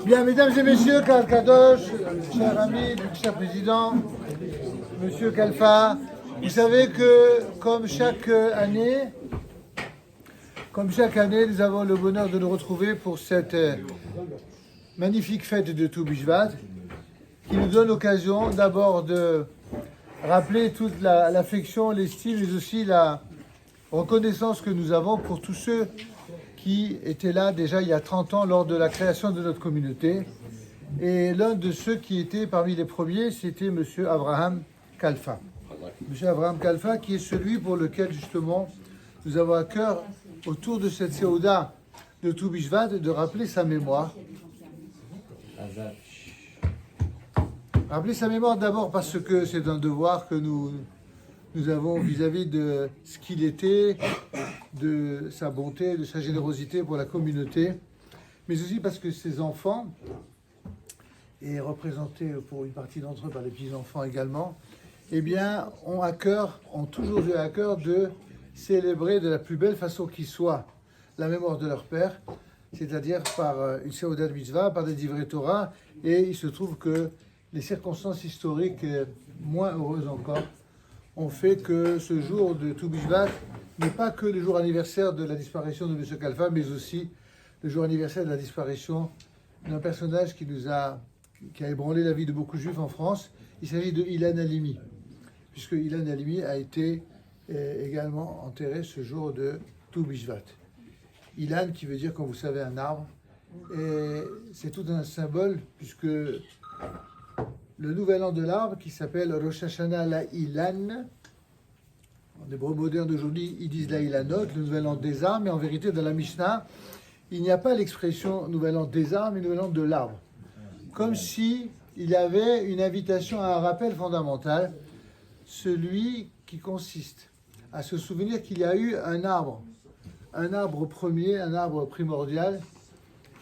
Bien, mesdames et messieurs, Karl Kadosh, cher ami, cher président, monsieur Kalfa, vous savez que comme chaque année, nous avons le bonheur de nous retrouver pour cette magnifique fête de Tou Bishvat, qui nous donne l'occasion d'abord de rappeler toute l'affection, l'estime, mais aussi la reconnaissance que nous avons pour tous ceux qui était là déjà il y a 30 ans lors de la création de notre communauté. Et l'un de ceux qui était parmi les premiers, c'était M. Abraham Kalfa. M. Abraham Kalfa, qui est celui pour lequel justement nous avons à cœur, autour de cette séouda de Tou Bishvat, de rappeler sa mémoire. Rappeler sa mémoire d'abord parce que c'est un devoir que nous avons vis-à-vis de ce qu'il était, de sa bonté, de sa générosité pour la communauté, mais aussi parce que ses enfants, et représentés pour une partie d'entre eux par les petits-enfants également, eh bien, ont toujours eu à cœur de célébrer de la plus belle façon qui soit la mémoire de leur père, c'est-à-dire par une séouda de mitzvah, par des divrei Torah, et il se trouve que les circonstances historiques moins heureuses encore ont fait que ce jour de Tou Bishvat n'est pas que le jour anniversaire de la disparition de M. Kalfa, mais aussi le jour anniversaire de la disparition d'un personnage qui a ébranlé la vie de beaucoup de juifs en France. Il s'agit de Ilan Halimi, puisque Ilan Halimi a été également enterré ce jour de Tou Bishvat. Ilan, qui veut dire, comme vous savez, un arbre, et c'est tout un symbole, puisque le nouvel an de l'arbre, qui s'appelle Rosh Hashanah la Ilan, en hébreu moderne d'aujourd'hui, ils disent la Ilanot, le nouvel an des arbres, mais en vérité, dans la Mishnah, il n'y a pas l'expression nouvel an des arbres, mais nouvel an de l'arbre. Comme si il y avait une invitation à un rappel fondamental, celui qui consiste à se souvenir qu'il y a eu un arbre premier, un arbre primordial,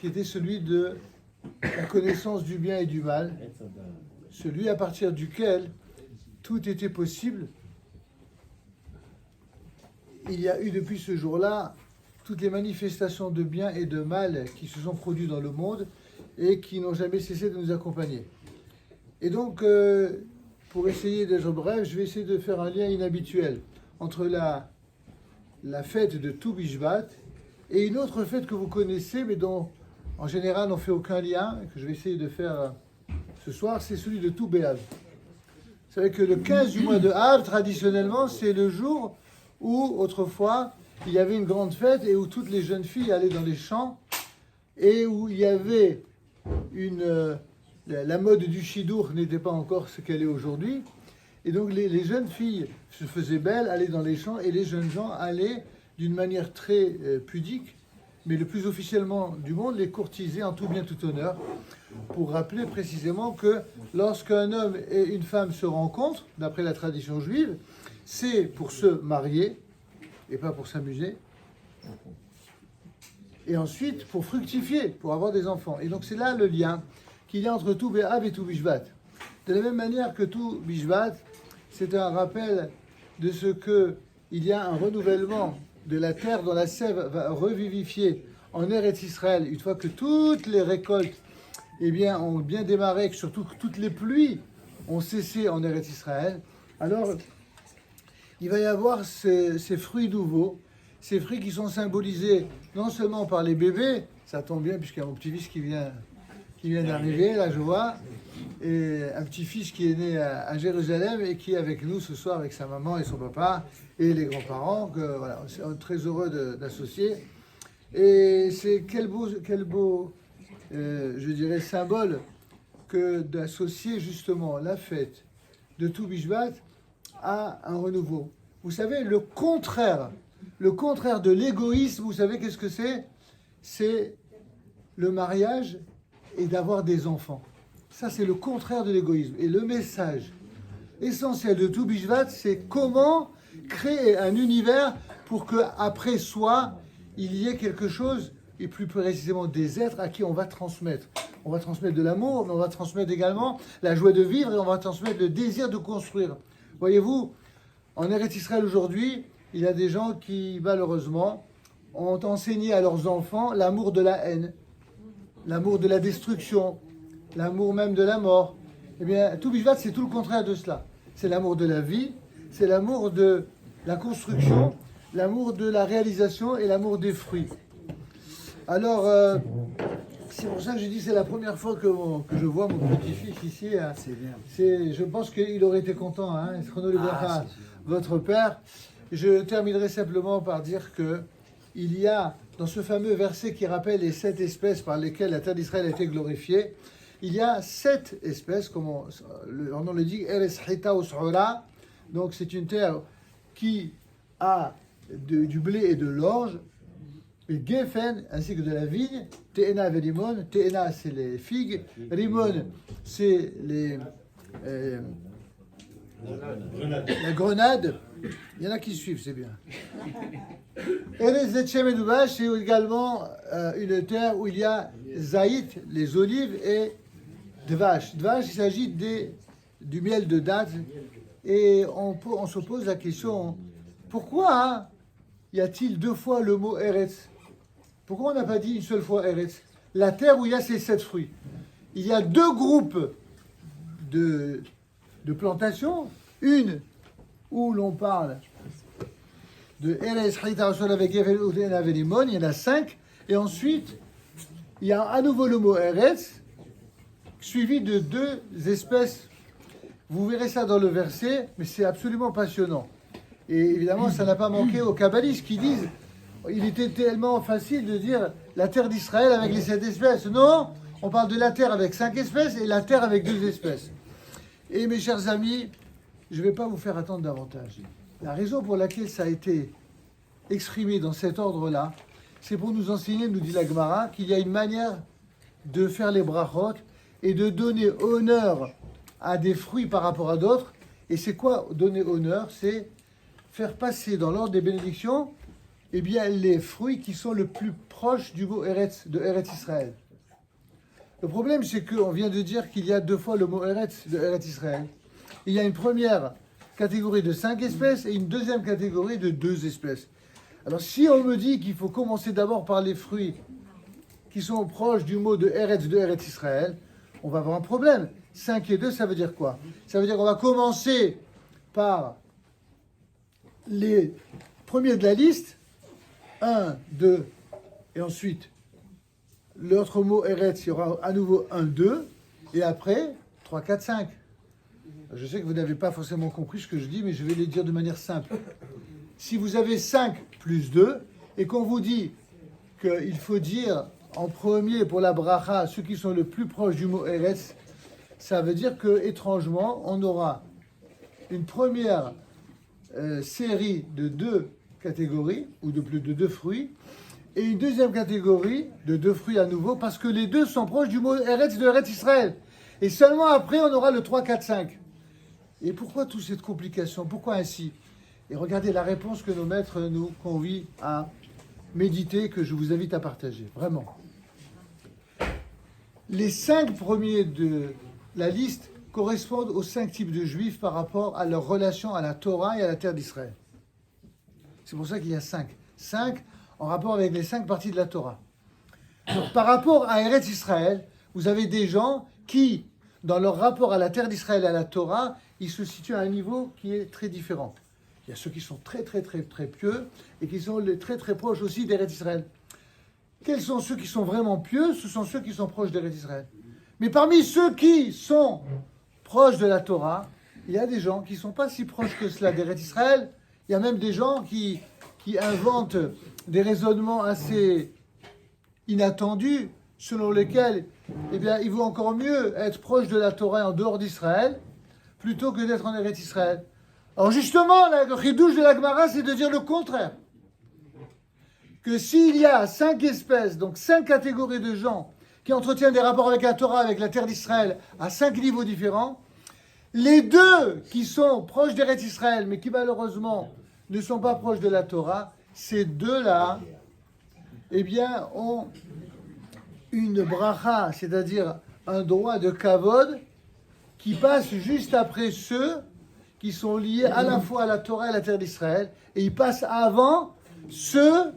qui était celui de la connaissance du bien et du mal, celui à partir duquel tout était possible. Il y a eu depuis ce jour-là toutes les manifestations de bien et de mal qui se sont produites dans le monde et qui n'ont jamais cessé de nous accompagner. Et donc, pour essayer d'être bref, je vais essayer de faire un lien inhabituel entre la fête de Tou Bishvat et une autre fête que vous connaissez, mais dont en général on ne fait aucun lien, que je vais essayer de faire ce soir, c'est celui de Tou B'Av. Vous savez que le 15 du mois de Av, traditionnellement, c'est le jour où, autrefois, il y avait une grande fête et où toutes les jeunes filles allaient dans les champs et où il y avait la mode du chidour n'était pas encore ce qu'elle est aujourd'hui. Et donc les jeunes filles se faisaient belles, allaient dans les champs et les jeunes gens allaient d'une manière très pudique, mais le plus officiellement du monde, les courtiser en tout bien tout honneur, pour rappeler précisément que lorsqu'un homme et une femme se rencontrent, d'après la tradition juive, c'est pour se marier et pas pour s'amuser, et ensuite pour fructifier, pour avoir des enfants. Et donc c'est là le lien qu'il y a entre Tou B'Av et Tou Bishvat. De la même manière que Tou Bishvat, c'est un rappel de ce qu'il y a un renouvellement de la terre dont la sève va revivifier en Eretz Israël, une fois que toutes les récoltes ont bien démarré, que surtout toutes les pluies ont cessé en Eretz Israël. Alors, il va y avoir ces fruits nouveaux, ces fruits qui sont symbolisés non seulement par les bébés, ça tombe bien puisqu'il y a mon petit-fils qui vient d'arriver, là je vois, et un petit-fils qui est né à Jérusalem et qui est avec nous ce soir avec sa maman et son papa et les grands-parents, que voilà, on est très heureux d'associer. Et c'est quel beau je dirais, symbole que d'associer justement la fête de Tou Bishvat à un renouveau. Vous savez, le contraire de l'égoïsme, vous savez qu'est-ce que c'est? C'est le mariage et d'avoir des enfants. Ça, c'est le contraire de l'égoïsme. Et le message essentiel de Tou Bishvat, c'est comment créer un univers pour qu'après soi, il y ait quelque chose, et plus précisément des êtres à qui on va transmettre. On va transmettre de l'amour, mais on va transmettre également la joie de vivre et on va transmettre le désir de construire. Voyez-vous, en Eretz Israël aujourd'hui, il y a des gens qui, malheureusement, ont enseigné à leurs enfants l'amour de la haine. l'amour de la destruction, l'amour même de la mort. Eh bien, tout Bishvat, c'est tout le contraire de cela. C'est l'amour de la vie, c'est l'amour de la construction, l'amour de la réalisation et l'amour des fruits. Alors, c'est pour ça que j'ai dit c'est la première fois que je vois mon petit-fils ici. Hein. C'est bien. Je pense qu'il aurait été content, hein, votre père. Je terminerai simplement par dire que il y a, dans ce fameux verset qui rappelle les 7 espèces par lesquelles la terre d'Israël a été glorifiée, il y a 7 espèces, comme leur nom le dit, Eres Hita Us'ura. Donc c'est une terre qui a du blé et de l'orge, et Geffen, ainsi que de la vigne, Te'ena et Rimon. Te'ena, c'est les figues, Rimon, c'est la grenade. Il y en a qui suivent, c'est bien. Eres Zetchem et Doubash, c'est également une terre où il y a Zaït, les olives, et Dvash. Dvash, il s'agit du miel de date. Et on se pose la question, pourquoi y a-t-il 2 fois le mot Eretz? Pourquoi on n'a pas dit une seule fois Eretz? La terre où il y a ces 7 fruits. Il y a 2 groupes de plantations. Une où l'on parle de Eretz Hita Us'ura avec Geffen U'Te'ena Rimon, il y en a 5. Et ensuite, il y a à nouveau le mot Eretz, suivi de 2 espèces. Vous verrez ça dans le verset, mais c'est absolument passionnant. Et évidemment, ça n'a pas manqué aux kabbalistes qui disent il était tellement facile de dire la terre d'Israël avec les 7 espèces. Non, on parle de la terre avec 5 espèces et la terre avec 2 espèces. Et mes chers amis, je ne vais pas vous faire attendre davantage. La raison pour laquelle ça a été exprimé dans cet ordre-là, c'est pour nous enseigner, nous dit la Gemara, qu'il y a une manière de faire les brachot et de donner honneur à des fruits par rapport à d'autres. Et c'est quoi donner honneur? C'est faire passer dans l'ordre des bénédictions eh bien, les fruits qui sont le plus proches du mot Eretz, de Eretz Israël. Le problème, c'est qu'on vient de dire qu'il y a 2 fois le mot Eretz de Eretz Israël. Il y a une première catégorie de 5 espèces et une deuxième catégorie de 2 espèces. Alors, si on me dit qu'il faut commencer d'abord par les fruits qui sont proches du mot de Eretz Israël, on va avoir un problème. 5 et 2, ça veut dire quoi? Ça veut dire qu'on va commencer par les premiers de la liste, 1, 2, et ensuite l'autre mot Eretz, il y aura à nouveau 1, 2, et après 3, 4, 5. Je sais que vous n'avez pas forcément compris ce que je dis, mais je vais le dire de manière simple. Si vous avez 5 plus 2, et qu'on vous dit qu'il faut dire en premier pour la bracha ceux qui sont le plus proches du mot Eretz, ça veut dire que, étrangement, on aura une première série de 2 catégories, ou de plus de 2 fruits, et une deuxième catégorie de 2 fruits à nouveau, parce que les 2 sont proches du mot Eretz de Eretz Israël. Et seulement après, on aura le 3, 4, 5. Et pourquoi toute cette complication? Pourquoi ainsi? Et regardez la réponse que nos maîtres nous convient à méditer, que je vous invite à partager. Vraiment. Les 5 premiers de la liste correspondent aux 5 types de juifs par rapport à leur relation à la Torah et à la terre d'Israël. C'est pour ça qu'il y a 5. 5 en rapport avec les 5 parties de la Torah. Donc, par rapport à Eretz Israël, vous avez des gens qui, dans leur rapport à la terre d'Israël et à la Torah, ils se situent à un niveau qui est très différent. Il y a ceux qui sont très pieux et qui sont très proches aussi d'Eretz Israël. Quels sont ceux qui sont vraiment pieux? Ce sont ceux qui sont proches d'Eretz Israël. Mais parmi ceux qui sont proches de la Torah, il y a des gens qui ne sont pas si proches que cela d'Eretz Israël. Il y a même des gens qui inventent des raisonnements assez inattendus, selon lesquels eh bien, il vaut encore mieux être proche de la Torah en dehors d'Israël, plutôt que d'être en Eretz Israël. Alors justement, le chidouche de la Gemara, c'est de dire le contraire. Que s'il y a 5 espèces, donc 5 catégories de gens qui entretiennent des rapports avec la Torah, avec la terre d'Israël, à 5 niveaux différents, les 2 qui sont proches d'Eretz Israël, mais qui malheureusement ne sont pas proches de la Torah, ces 2-là, eh bien, ont une bracha, c'est-à-dire un droit de kavod, qui passe juste après ceux qui sont liés à la fois à la Torah et à la terre d'Israël, et ils passent avant ceux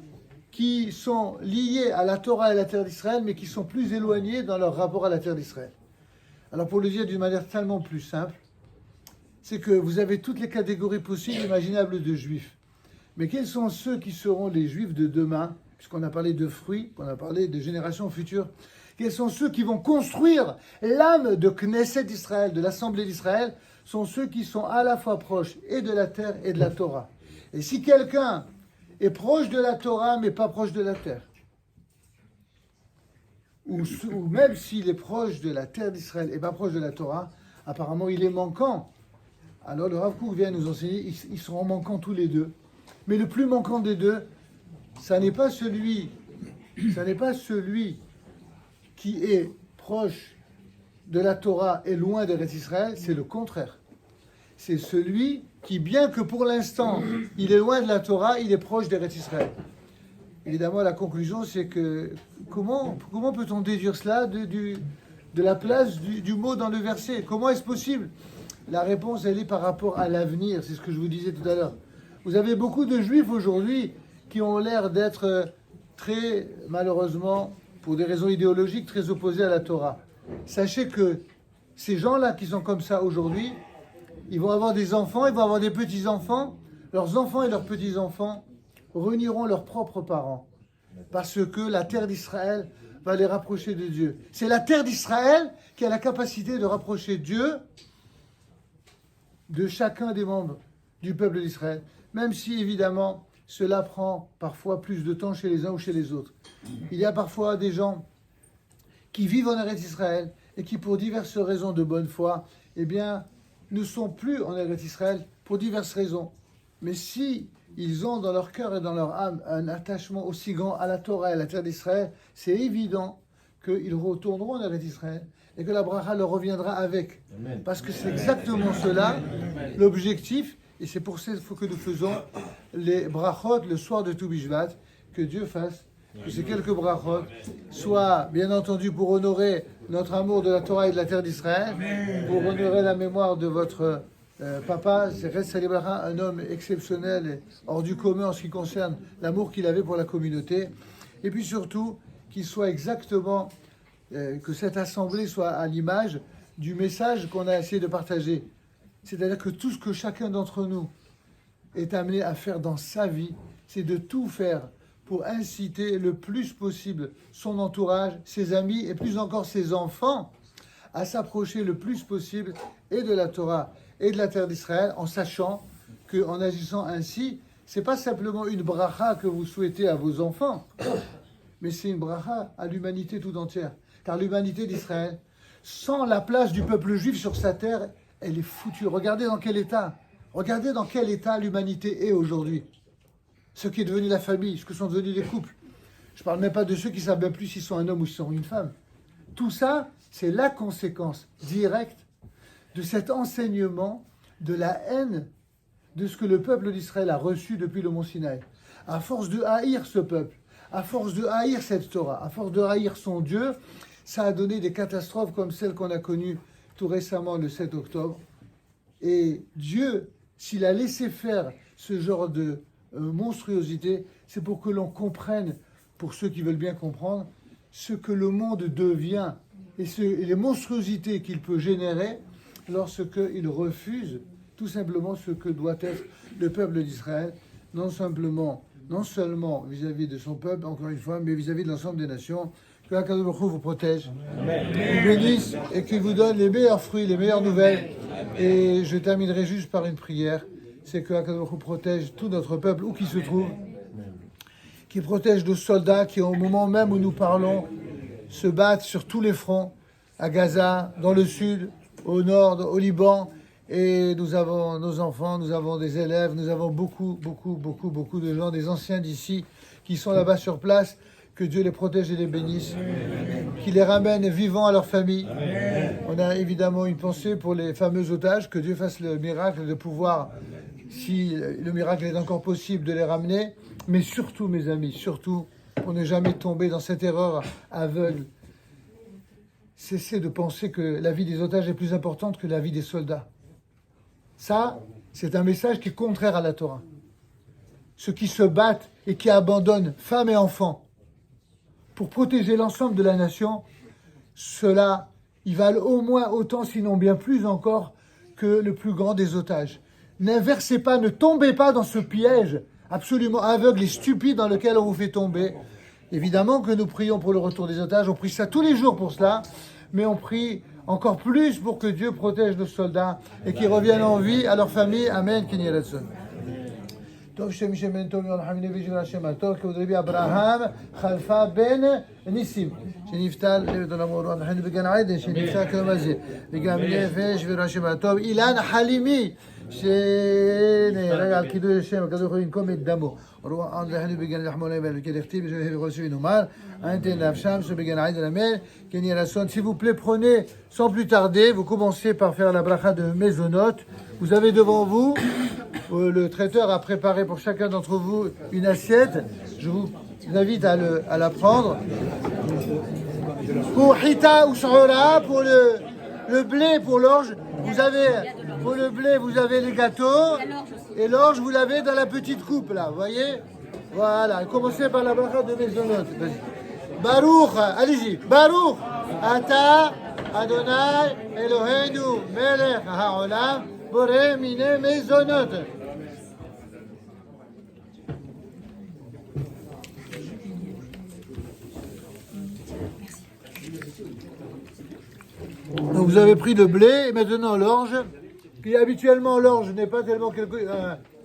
qui sont liés à la Torah et à la terre d'Israël, mais qui sont plus éloignés dans leur rapport à la terre d'Israël. Alors pour le dire d'une manière tellement plus simple, c'est que vous avez toutes les catégories possibles et imaginables de juifs. Mais quels sont ceux qui seront les juifs de demain, puisqu'on a parlé de fruits, on a parlé de générations futures? Quels sont ceux qui vont construire l'âme de Knesset d'Israël, de l'Assemblée d'Israël? Sont ceux qui sont à la fois proches et de la terre et de la Torah. Et si quelqu'un est proche de la Torah mais pas proche de la terre, ou même s'il est proche de la terre d'Israël et pas proche de la Torah, apparemment il est manquant. Alors le Rav Kook vient nous enseigner, ils seront manquants tous les deux. Mais le plus manquant des deux, ça n'est pas celui qui est proche de la Torah et loin d'Eretz Israël, c'est le contraire. C'est celui qui, bien que pour l'instant, il est loin de la Torah, il est proche d'Eretz Israël. Évidemment, la conclusion, c'est que comment peut-on déduire cela de la place du mot dans le verset? Comment est-ce possible? La réponse, elle est par rapport à l'avenir. C'est ce que je vous disais tout à l'heure. Vous avez beaucoup de juifs aujourd'hui qui ont l'air d'être très, malheureusement, pour des raisons idéologiques, très opposés à la Torah. Sachez que ces gens-là qui sont comme ça aujourd'hui, ils vont avoir des enfants, ils vont avoir des petits-enfants. Leurs enfants et leurs petits-enfants renieront leurs propres parents. Parce que la terre d'Israël va les rapprocher de Dieu. C'est la terre d'Israël qui a la capacité de rapprocher Dieu de chacun des membres du peuple d'Israël. Même si, évidemment, cela prend parfois plus de temps chez les uns ou chez les autres. Il y a parfois des gens qui vivent en Eretz Israël et qui, pour diverses raisons de bonne foi, eh bien, ne sont plus en Eretz Israël pour diverses raisons. Mais si ils ont dans leur cœur et dans leur âme un attachement aussi grand à la Torah et à la terre d'Israël, c'est évident qu'ils retourneront en Eretz Israël et que la bracha leur reviendra avec. Amen. Parce que c'est exactement cela, l'objectif, et c'est pour ça que nous faisons les brachot le soir de Tou Bishvat, que Dieu fasse que ces quelques brachot soient bien entendu pour honorer notre amour de la Torah et de la terre d'Israël, pour honorer la mémoire de votre papa, Zeres Salibracha, un homme exceptionnel et hors du commun en ce qui concerne l'amour qu'il avait pour la communauté, et puis surtout qu'il soit exactement, que cette assemblée soit à l'image du message qu'on a essayé de partager. C'est-à-dire que tout ce que chacun d'entre nous est amené à faire dans sa vie, c'est de tout faire pour inciter le plus possible son entourage, ses amis et plus encore ses enfants à s'approcher le plus possible et de la Torah et de la terre d'Israël, en sachant qu'en agissant ainsi, c'est pas simplement une bracha que vous souhaitez à vos enfants, mais c'est une bracha à l'humanité tout entière. Car l'humanité d'Israël, sans la place du peuple juif sur sa terre, elle est foutue. Regardez dans quel état l'humanité est aujourd'hui. Ce qui est devenu la famille, ce que sont devenus les couples. Je ne parle même pas de ceux qui ne savent même plus s'ils sont un homme ou s'ils sont une femme. Tout ça, c'est la conséquence directe de cet enseignement de la haine de ce que le peuple d'Israël a reçu depuis le mont Sinaï. À force de haïr ce peuple, à force de haïr cette Torah, à force de haïr son Dieu, ça a donné des catastrophes comme celle qu'on a connue tout récemment le 7 octobre. Et Dieu, s'il a laissé faire ce genre de monstruosité, c'est pour que l'on comprenne, pour ceux qui veulent bien comprendre, ce que le monde devient et les monstruosités qu'il peut générer lorsqu'il refuse tout simplement ce que doit être le peuple d'Israël, non seulement vis-à-vis de son peuple, encore une fois, mais vis-à-vis de l'ensemble des nations. Que Akadosh Baruch Hu vous protège, vous bénisse et qu'il vous donne les meilleurs fruits, les meilleures nouvelles. Et je terminerai juste par une prière. C'est que Akadosh Baruch Hu protège tout notre peuple, où qu'il se trouve, qui protège nos soldats qui, au moment même où nous parlons, se battent sur tous les fronts, à Gaza, dans le sud, au nord, au Liban. Et nous avons nos enfants, nous avons des élèves, nous avons beaucoup de gens, des anciens d'ici, qui sont là-bas sur place. Que Dieu les protège et les bénisse, qu'il les ramène vivants à leur famille. On a évidemment une pensée pour les fameux otages, que Dieu fasse le miracle de pouvoir, si le miracle est encore possible, de les ramener. Mais surtout, mes amis, surtout, pour ne jamais tomber dans cette erreur aveugle, cessez de penser que la vie des otages est plus importante que la vie des soldats. Ça, c'est un message qui est contraire à la Torah. ceux qui se battent et qui abandonnent femmes et enfants pour protéger l'ensemble de la nation, ceux-là, ils valent au moins autant, sinon bien plus encore, que le plus grand des otages. N'inversez pas, ne tombez pas dans ce piège absolument aveugle et stupide dans lequel on vous fait tomber. Évidemment que nous prions pour le retour des otages, on prie ça tous les jours pour cela, mais on prie encore plus pour que Dieu protège nos soldats et qu'ils reviennent en vie à leur famille. Amen. טוב שמשמן טוב ירחמני וישמר השם הטוב כבוד רבי אברהם חלפה בן ניסים שנפטר לבית עולמו אנחנו בגן עדן שנפטר כרמזי וגם נפש ורשם הטוב אילן חלימי שנהרג על קידוש השם הקדוש ברוך הוא ינקום את דמו רוח אנחנו בגן רחמוני וכדכתיב בשביל וכל שבי נאמר אנתן נפשם שבגן עדן אמן כן יהיה רצון. S'il vous plaît, prenez sans plus tarder, vous commencez par faire la bracha de Mezonot. Vous avez devant vous, le traiteur a préparé pour chacun d'entre vous une assiette. Je vous invite à la prendre. Pour Hita ou Shora, pour le blé, pour l'orge, pour le blé, vous avez les gâteaux. Et l'orge, vous l'avez dans la petite coupe, là, vous voyez? Voilà, commencez par la bracha de Mezonot. Baruch, allez-y. Baruch, Ata, Adonai, Eloheinu, Melech HaOlam, Boré Mine Mezonot. Donc vous avez pris le blé et maintenant l'orge. Puis habituellement l'orge n'est pas tellement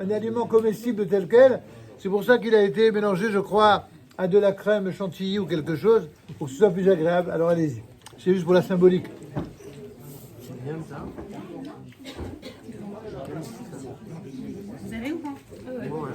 un aliment comestible tel quel. C'est pour ça qu'il a été mélangé, je crois, à de la crème chantilly ou quelque chose pour que ce soit plus agréable. Alors allez-y. C'est juste pour la symbolique. C'est bien ça. Vous avez ou pas? Ouais.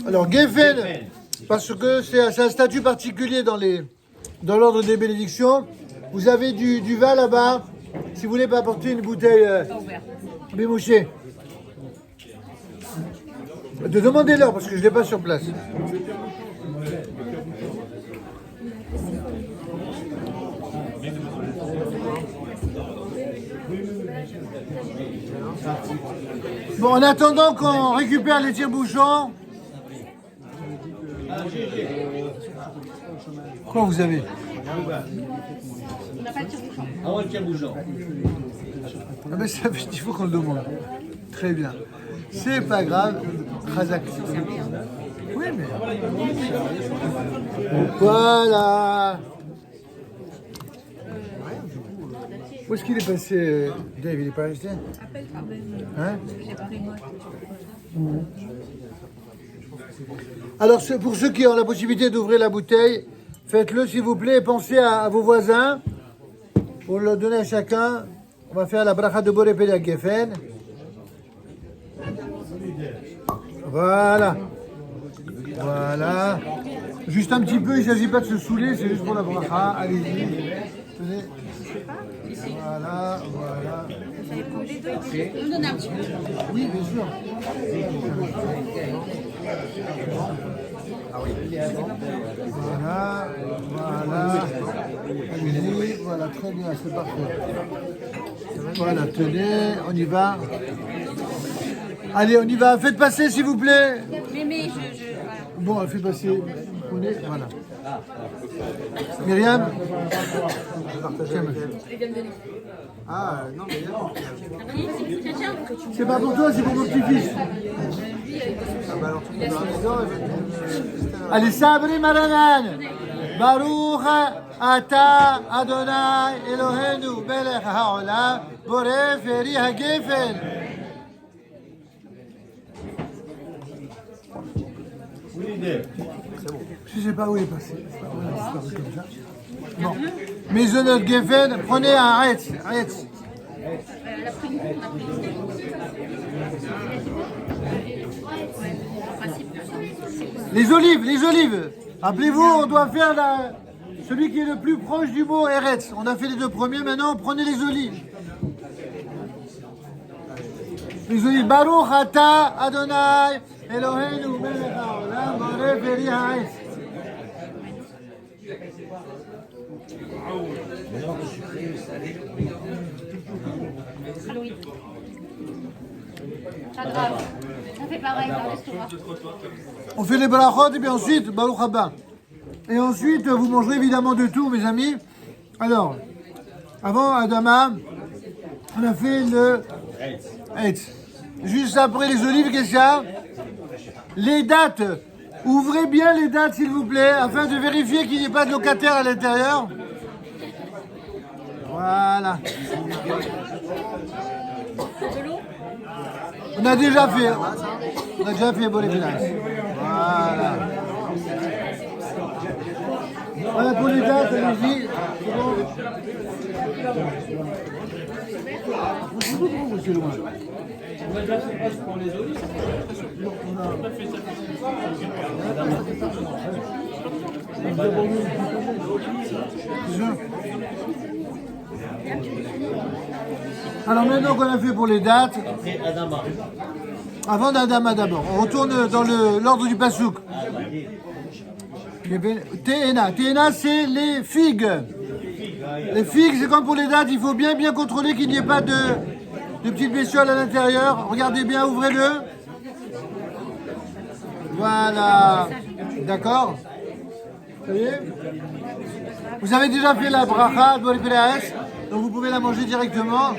Alors Geffen, parce que c'est un statut particulier dans l'ordre des bénédictions. Vous avez du vin là-bas. Si vous voulez pas apporter une bouteille bémouchée. Demandez-leur parce que je ne l'ai pas sur place. Bon, en attendant qu'on récupère les tire-bouchons. Quoi vous avez? On n'a pas de tire-bouchon. Ah ouais, le tire-bouchon. Ah ben ça, il faut qu'on le demande. Très bien. C'est pas grave. Khazak. Oui, mais. Voilà. Où est-ce qu'il est passé, Dave? Il est pas resté? Appelle pas. Hein? J'ai pas les mots. Alors, pour ceux qui ont la possibilité d'ouvrir la bouteille, faites-le s'il vous plaît et pensez à vos voisins pour le donner à chacun. On va faire la bracha de Boré Pele Geffen. Voilà. Voilà. Juste un petit peu, il ne s'agit pas de se saouler, c'est juste pour la bracha. Allez-y. Tenez. Voilà, voilà. On donne un petit peu. Oui, bien sûr. Voilà, voilà. Allez-y, voilà, très bien, c'est parfait. Voilà, tenez, on y va. Allez, on y va. Faites passer, s'il vous plaît. Mais voilà. Bon, elle fait passer. Prenez, voilà. Myriam. Ah, non, mais Tiens. C'est pas pour toi, c'est pour mon petit-fils. alors tu peux donner dedans et Allez, Sabri Maranan. Baruch Ata Adonai Eloheinu Melech HaOlam Boré Feri HaGeffen. Je sais pas où il est passé. Voilà, c'est pas comme ça. Bon. Mezonot Geffen, prenez un Haretz. Les olives. Rappelez-vous, on doit faire celui qui est le plus proche du mot Eretz. On a fait les deux premiers, maintenant prenez les olives. Les olives. Baruch Ata Adonai Eloheinu Melech HaOlam veri ha'etz. Halloween. Pas grave. On fait pareil dans le restaurant. On fait les brachot et puis ensuite, Baruch haba. Et ensuite, vous mangerez évidemment de tout, mes amis. Alors, avant Adama, on a fait le Eitz. Juste après les olives, qu'est-ce qu'il y a? Les dates. Ouvrez bien les dates, s'il vous plaît, afin de vérifier qu'il n'y ait pas de locataire à l'intérieur. Voilà. On a déjà fait. On a déjà fait bon les finances. Voilà. Voilà pour les dates, allez-y. C'est bon. C'est loin. Alors maintenant qu'on a fait pour les dates, avant d'Adama d'abord, on retourne dans l'ordre du Passouk. Téhéna. Téhéna, c'est les figues. Les figues, c'est comme pour les dates, il faut bien contrôler qu'il n'y ait pas de petites bestioles à l'intérieur. Regardez bien, ouvrez-le. Voilà. D'accord? Vous voyez? Vous avez déjà fait la bracha de Boripélaès, donc vous pouvez la manger directement.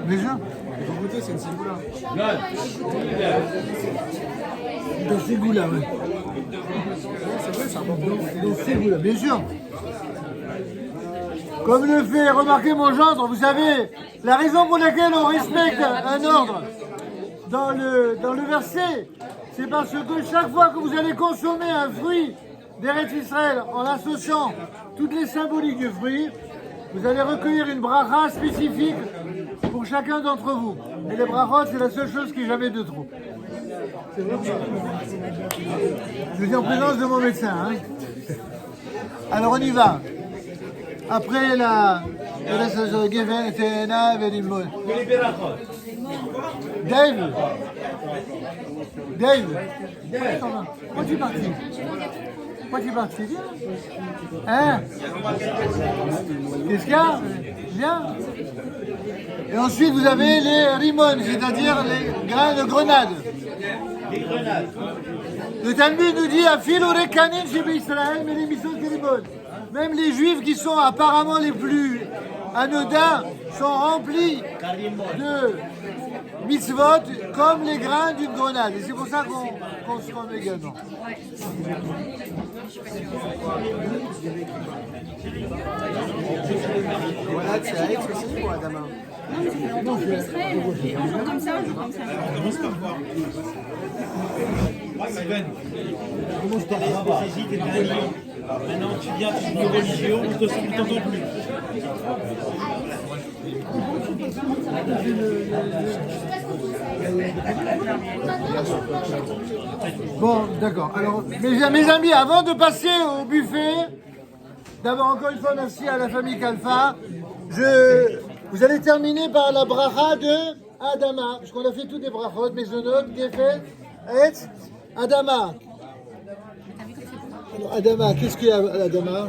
Déjà? Vous goûtez, c'est une ciboula. De Ségoula, oui. C'est vrai, c'est un bon goût. De Ségoula, bien sûr. Comme le fait remarquer mon gendre, vous savez, la raison pour laquelle on respecte un ordre dans le verset, c'est parce que chaque fois que vous allez consommer un fruit d'Eretz Israël en associant toutes les symboliques du fruit, vous allez recueillir une bracha spécifique pour chacun d'entre vous. Et les brachot, c'est la seule chose qui est jamais de trop. C'est vrai. Je suis en présence de mon médecin. Hein. Alors on y va. Après la Dave. Pourquoi tu es parti? Pourquoi tu es parti? Hein? Qu'est-ce qu'il y a? Viens. Et ensuite vous avez les rimon, c'est-à-dire les grains de grenade. Le Talmud nous dit Afil orekanin chez Israël, mais les missos rimon. Même les juifs qui sont apparemment les plus anodins sont remplis de mitzvot comme les grains d'une grenade. Et c'est pour ça qu'on se rend également. Voilà, c'est à Aix aussi ou à Adama? Non, mais ça fait longtemps que Israël. Un jour comme ça, un jour comme ça. Sven, maintenant tu viens, tu dis religion, on ne t'entend plus. Bon, d'accord. Alors, mes amis, avant de passer au buffet, d'abord encore une fois merci à la famille Kalfa. Vous allez terminer par la bracha de Adama, puisqu'on a fait toutes les brachot, Mezonot, Gefet, Etz, Adama. Alors, Adama, qu'est-ce qu'il y a à Adama?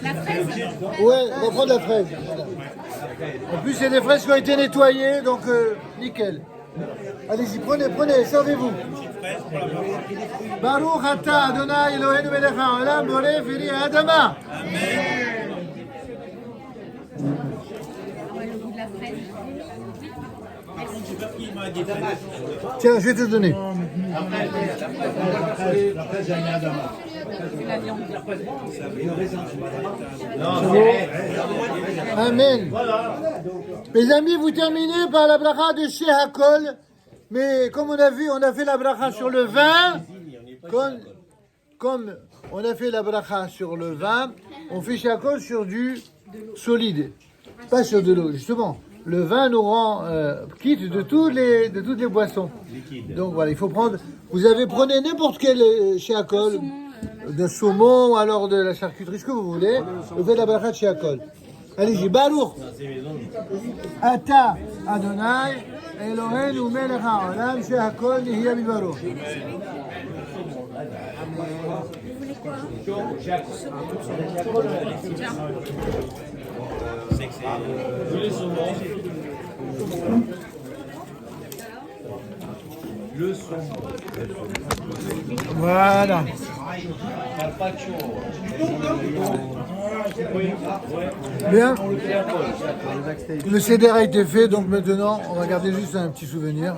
La fraise. Ouais, on va prendre la fraise. Voilà. En plus, c'est des fraises qui ont été nettoyées, donc nickel. Allez-y, prenez, servez-vous. Baruch ata Adonai Eloheinu melech haolam borei veri Adama. Le goût de la fraise. Tiens, je vais te donner. Amen. Mes amis, vous terminez par la bracha de Sheh Hakol. Mais comme on a vu, on a fait la bracha sur le vin. Comme on a fait la bracha sur le vin, on fait Sheh Hakol sur du solide. Pas sur de l'eau, justement. Le vin nous rend quitte de toutes les boissons. Donc voilà, il faut prendre. Prenez n'importe quel Sheh Hakol, de saumon, alors de la charcuterie, ce que vous voulez. Vous faites la bracha de Sheh Hakol. Allez-y, Baruch. Ata Adonai Eloheinu melech haolam shehakol nihya bidbaro. Le son. Voilà. Bien. Le CDR a été fait, donc maintenant on va garder juste un petit souvenir.